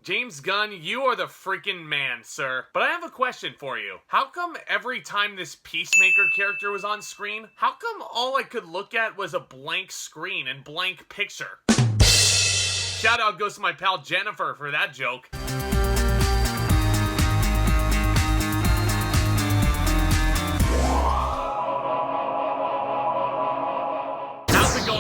James Gunn, you are the freaking man, sir. But I have a question for you. How come every time this Peacemaker character was on screen, how come all I could look at was a blank screen and blank picture? Shout out goes to my pal Jennifer for that joke.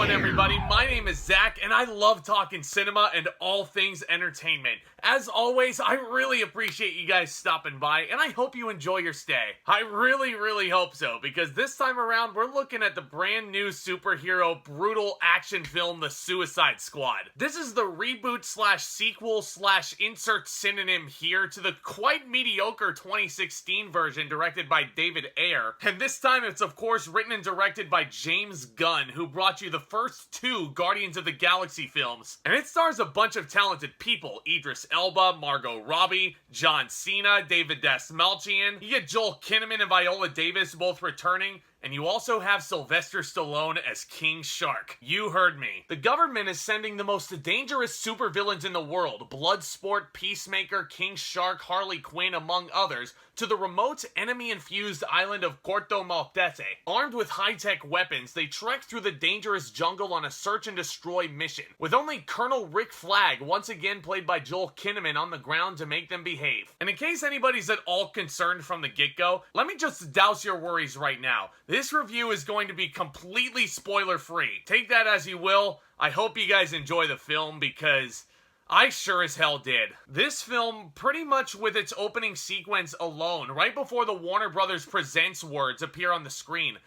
Everybody, my name is Zack, and I love talking cinema and all things entertainment. As always, I really appreciate you guys stopping by, and I hope you enjoy your stay. I really hope so, because this time around, we're looking at the brand new superhero brutal action film, The Suicide Squad. This is the reboot slash sequel slash insert synonym here to the quite mediocre 2016 version directed by David Ayer. And this time, it's of course written and directed by James Gunn, who brought you the first two Guardians of the Galaxy films. And it stars a bunch of talented people: Idris Elba, Margot Robbie, John Cena, David Dastmalchian. You get Joel Kinnaman and Viola Davis both returning. And you also have Sylvester Stallone as King Shark. You heard me. The government is sending the most dangerous supervillains in the world, Bloodsport, Peacemaker, King Shark, Harley Quinn, among others, to the remote, enemy-infused island of Corto Maltese. Armed with high-tech weapons, they trek through the dangerous jungle on a search-and-destroy mission, with only Colonel Rick Flag, once again played by Joel Kinnaman, on the ground to make them behave. And in case anybody's at all concerned from the get-go, let me just douse your worries right now. This review is going to be completely spoiler-free. Take that as you will. I hope you guys enjoy the film, because I sure as hell did. This film, pretty much with its opening sequence alone, right before the Warner Brothers Presents words appear on the screen,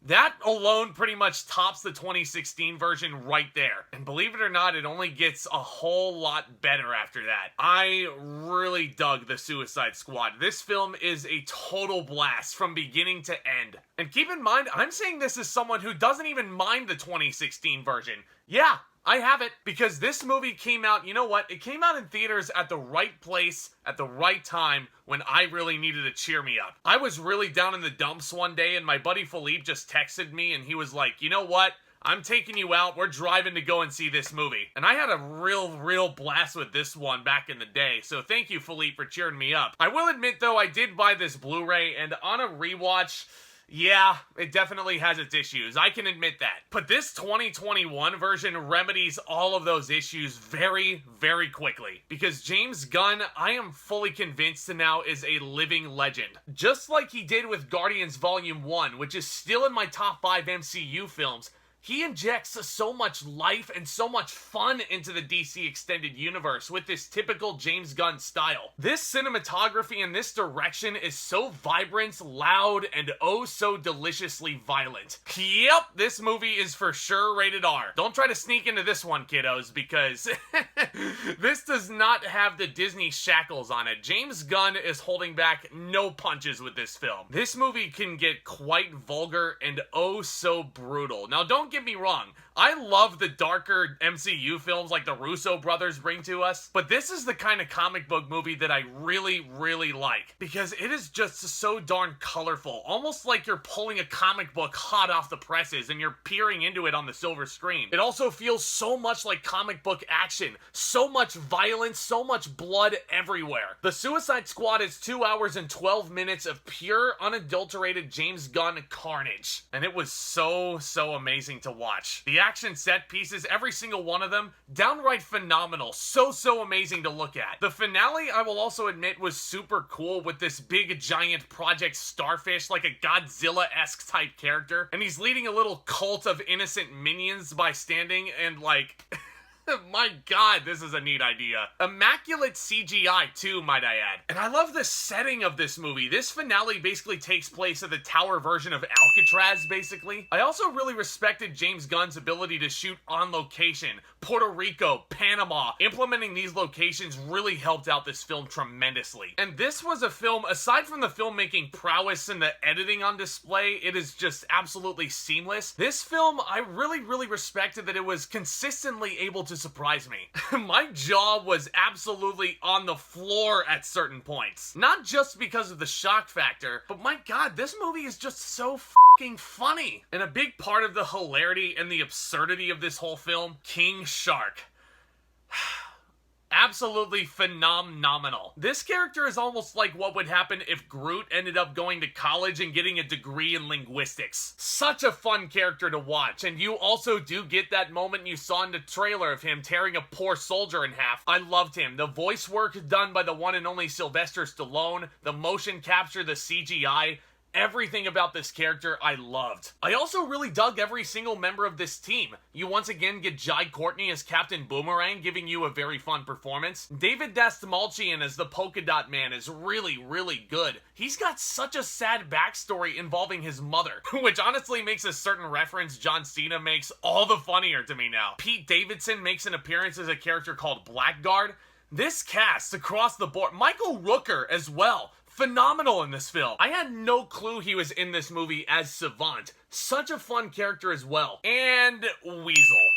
that alone pretty much tops the 2016 version right there. And believe it or not, it only gets a whole lot better after that. I really dug The Suicide Squad. This film is a total blast from beginning to end. And keep in mind, I'm saying this as someone who doesn't even mind the 2016 version. Yeah, I have it, because this movie came out, you know what, it came out in theaters at the right place, at the right time, when I really needed to cheer me up. I was really down in the dumps one day, and my buddy Philippe just texted me, and he was like, you know what, I'm taking you out, we're driving to go and see this movie. And I had a real blast with this one back in the day, so thank you, Philippe, for cheering me up. I will admit, though, I did buy this Blu-ray, and on a rewatch, yeah, it definitely has its issues. I can admit that. But this 2021 version remedies all of those issues very quickly. Because James Gunn, I am fully convinced now, is a living legend. Just like he did with Guardians Volume 1, which is still in my top 5 MCU films, he injects so much life and so much fun into the DC Extended Universe with this typical James Gunn style. This cinematography and this direction is so vibrant, loud, and oh so deliciously violent. Yep, this movie is for sure rated R. Don't try to sneak into this one, kiddos, because this does not have the Disney shackles on it. James Gunn is holding back no punches with this film. This movie can get quite vulgar and oh so brutal. Now, don't get me wrong, I love the darker MCU films like the Russo brothers bring to us, but this is the kind of comic book movie that I really like, because it is just so darn colorful, almost like you're pulling a comic book hot off the presses and you're peering into it on the silver screen. It also feels so much like comic book action, so much violence, so much blood everywhere. The Suicide Squad is 2 hours and 12 minutes of pure, unadulterated James Gunn carnage, and it was so amazing to watch. The action set pieces, every single one of them, downright phenomenal. So amazing to look at. The finale, I will also admit, was super cool with this big giant Project Starfish, like a Godzilla-esque type character. And he's leading a little cult of innocent minions by standing and like... My god, this is a neat idea. Immaculate CGI too, might I add. And I love the setting of this movie. This finale basically takes place at the tower version of Alcatraz, basically. I also really respected James Gunn's ability to shoot on location. Puerto Rico, Panama. Implementing these locations really helped out this film tremendously. And this was a film, aside from the filmmaking prowess and the editing on display, it is just absolutely seamless. This film, I really respected that it was consistently able to surprise me. My jaw was absolutely on the floor at certain points. Not just because of the shock factor, but my god, this movie is just so fucking funny. And a big part of the hilarity and the absurdity of this whole film, King Shark. Absolutely phenomenal. This character is almost like what would happen if Groot ended up going to college and getting a degree in linguistics. Such a fun character to watch, and you also do get that moment you saw in the trailer of him tearing a poor soldier in half. I loved him. The voice work done by the one and only Sylvester Stallone, the motion capture, the CGI, everything about this character I loved. I also really dug every single member of this team. You once again get Courtney as Captain Boomerang, giving you a very fun performance. David Dastmalchian as the Polka Dot Man is really good. He's got such a sad backstory involving his mother, which honestly makes a certain reference John Cena makes all the funnier to me now. Pete Davidson makes an appearance as a character called Blackguard. This cast across the board, Michael Rooker as well, phenomenal in this film. I had no clue he was in this movie as Savant. Such a fun character as well. And Weasel.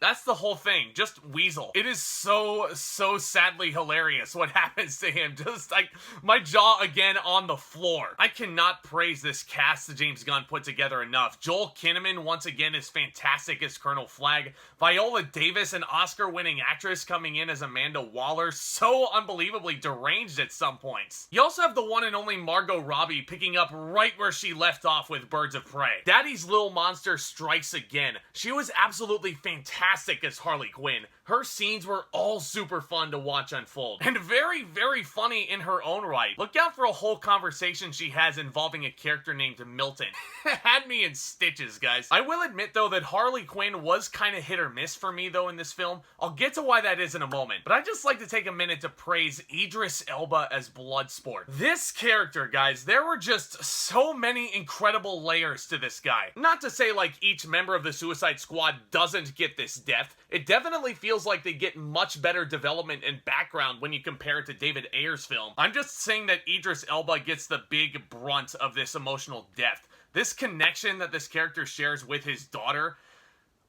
That's the whole thing, just Weasel. It is so sadly hilarious what happens to him. Just like, my jaw again on the floor. I cannot praise this cast that James Gunn put together enough. Joel Kinnaman once again is fantastic as Colonel Flagg. Viola Davis, an Oscar-winning actress, coming in as Amanda Waller, so unbelievably deranged at some points. You also have the one and only Margot Robbie picking up right where she left off with Birds of Prey. Daddy's Little Monster strikes again. She was absolutely fantastic as Harley Quinn. Her scenes were all super fun to watch unfold, and very funny in her own right. Look out for a whole conversation she has involving a character named Milton. Had me in stitches, guys. I will admit, though, that Harley Quinn was kind of hit or miss for me, though, in this film. I'll get to why that is in a moment, but I'd just like to take a minute to praise Idris Elba as Bloodsport. This character, guys, there were just so many incredible layers to this guy. Not to say, like, each member of the Suicide Squad doesn't get this depth. It definitely feels like they get much better development and background when you compare it to David Ayer's film. I'm just saying that Idris Elba gets the big brunt of this emotional depth. This connection that this character shares with his daughter,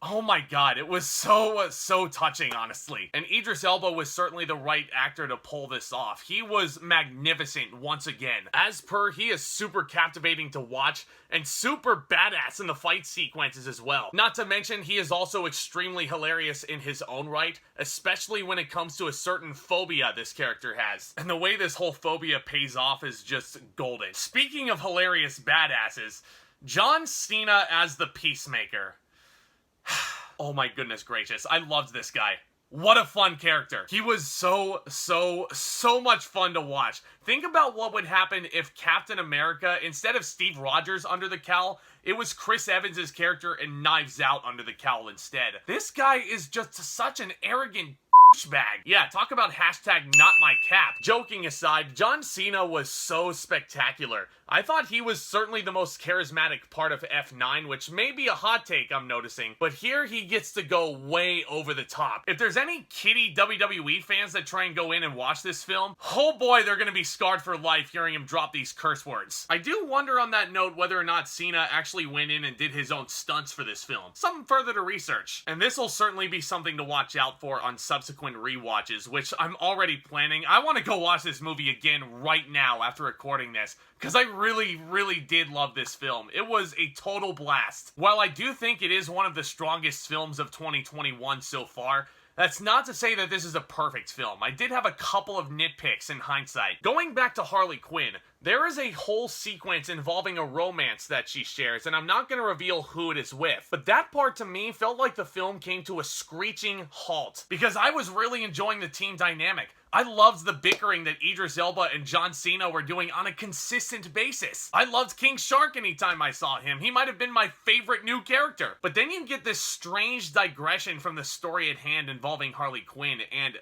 oh my god, it was so touching, honestly. And Idris Elba was certainly the right actor to pull this off. He was magnificent once again. As per, he is super captivating to watch and super badass in the fight sequences as well. Not to mention, he is also extremely hilarious in his own right, especially when it comes to a certain phobia this character has. And the way this whole phobia pays off is just golden. Speaking of hilarious badasses, John Cena as the Peacemaker. Oh my goodness gracious, I loved this guy. What a fun character. He was so much fun to watch. Think about what would happen if Captain America, instead of Steve Rogers under the cowl, it was Chris Evans' character and Knives Out under the cowl instead. This guy is just such an arrogant bag. Yeah, talk about hashtag not my cap. Joking aside, John Cena was so spectacular. I thought he was certainly the most charismatic part of F9, which may be a hot take I'm noticing, but here he gets to go way over the top. If there's any kiddie WWE fans that try and go in and watch this film, oh boy, they're gonna be scarred for life hearing him drop these curse words. I do wonder on that note whether or not Cena actually went in and did his own stunts for this film. Something further to research. And this will certainly be something to watch out for on subsequent rewatches, which I'm already planning. I want to go watch this movie again right now after recording this, because I really did love this film. It was a total blast. While I do think it is one of the strongest films of 2021 so far, that's not to say that this is a perfect film. I did have a couple of nitpicks in hindsight. Going back to Harley Quinn, there is a whole sequence involving a romance that she shares, and I'm not going to reveal who it is with. But that part to me felt like the film came to a screeching halt, because I was really enjoying the team dynamic. I loved the bickering that Idris Elba and John Cena were doing on a consistent basis. I loved King Shark anytime I saw him. He might have been my favorite new character. But then you get this strange digression from the story at hand involving Harley Quinn, and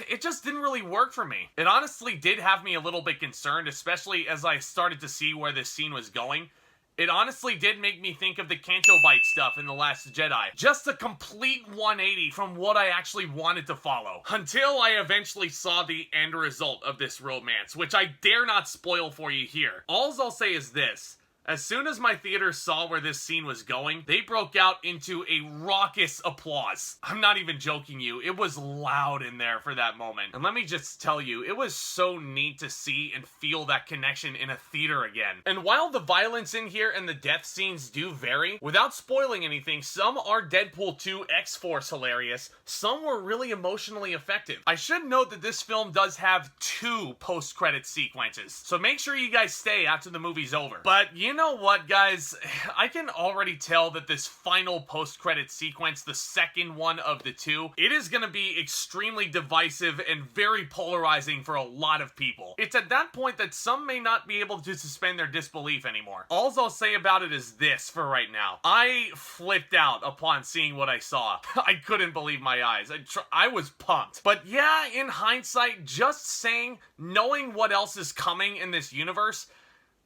it just didn't really work for me. It honestly did have me a little bit concerned, especially as I started to see where this scene was going. It honestly did make me think of the Canto Bite stuff in The Last Jedi. Just a complete 180 from what I actually wanted to follow. Until I eventually saw the end result of this romance, which I dare not spoil for you here. Alls I'll say is this. As soon as my theater saw where this scene was going, they broke out into a raucous applause. I'm not even joking you, it was loud in there for that moment. And let me just tell you, it was so neat to see and feel that connection in a theater again. And while the violence in here and the death scenes do vary, without spoiling anything, some are Deadpool 2 X-Force hilarious, some were really emotionally effective. I should note that this film does have 2 post-credit sequences, so make sure you guys stay after the movie's over. But you know what, guys? I can already tell that this final post-credit sequence, the second one of the 2, it is gonna be extremely divisive and very polarizing for a lot of people. It's at that point that some may not be able to suspend their disbelief anymore. All I'll say about it is this for right now. I flipped out upon seeing what I saw. I couldn't believe my eyes. I was pumped. But yeah, in hindsight, just saying, knowing what else is coming in this universe,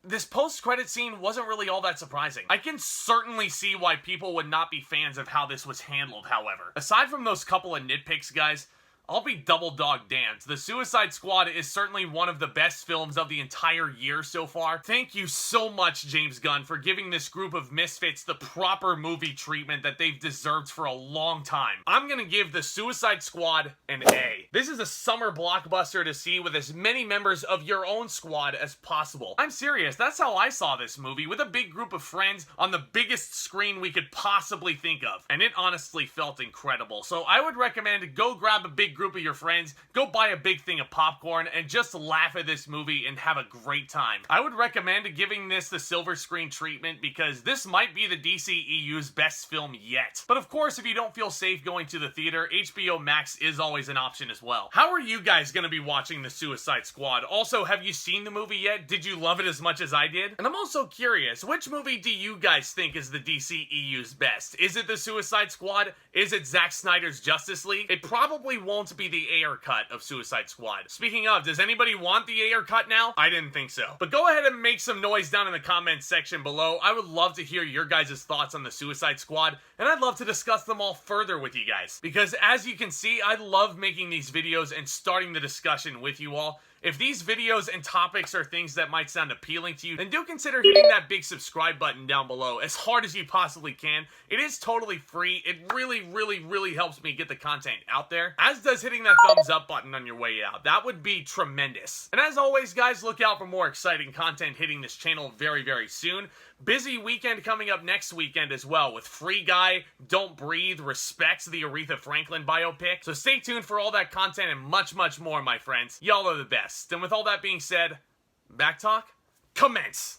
this post-credit scene wasn't really all that surprising. I can certainly see why people would not be fans of how this was handled, however. Aside from those couple of nitpicks, guys, I'll be double dog damned. The Suicide Squad is certainly one of the best films of the entire year so far. Thank you so much, James Gunn, for giving this group of misfits the proper movie treatment that they've deserved for a long time. I'm gonna give the Suicide Squad an A. This is a summer blockbuster to see with as many members of your own squad as possible. I'm serious, that's how I saw this movie, with a big group of friends on the biggest screen we could possibly think of. And it honestly felt incredible. So I would recommend go grab a big group of your friends, go buy a big thing of popcorn, and just laugh at this movie and have a great time. I would recommend giving this the silver screen treatment because this might be the DCEU's best film yet. But of course, if you don't feel safe going to the theater, HBO Max is always an option as well. How are you guys gonna be watching the Suicide Squad? Also, have you seen the movie yet? Did you love it as much as I did? And I'm also curious, which movie do you guys think is the DCEU's best? Is it the Suicide Squad? Is it Zack Snyder's Justice League? It probably won't be the Ayer cut of Suicide Squad. Speaking of, does anybody want the Ayer cut now? I didn't think so. But go ahead and make some noise down in the comments section below. I would love to hear your guys' thoughts on the Suicide Squad, and I'd love to discuss them all further with you guys. Because as you can see, I love making these videos and starting the discussion with you all. If these videos and topics are things that might sound appealing to you, then do consider hitting that big subscribe button down below as hard as you possibly can. It is totally free. It really helps me get the content out there, as does hitting that thumbs up button on your way out. That would be tremendous. And as always, guys, look out for more exciting content hitting this channel very soon. Busy weekend coming up next weekend as well with Free Guy, Don't Breathe, Respect, the Aretha Franklin biopic. So stay tuned for all that content and much more, my friends. Y'all are the best. And with all that being said, back talk, commence!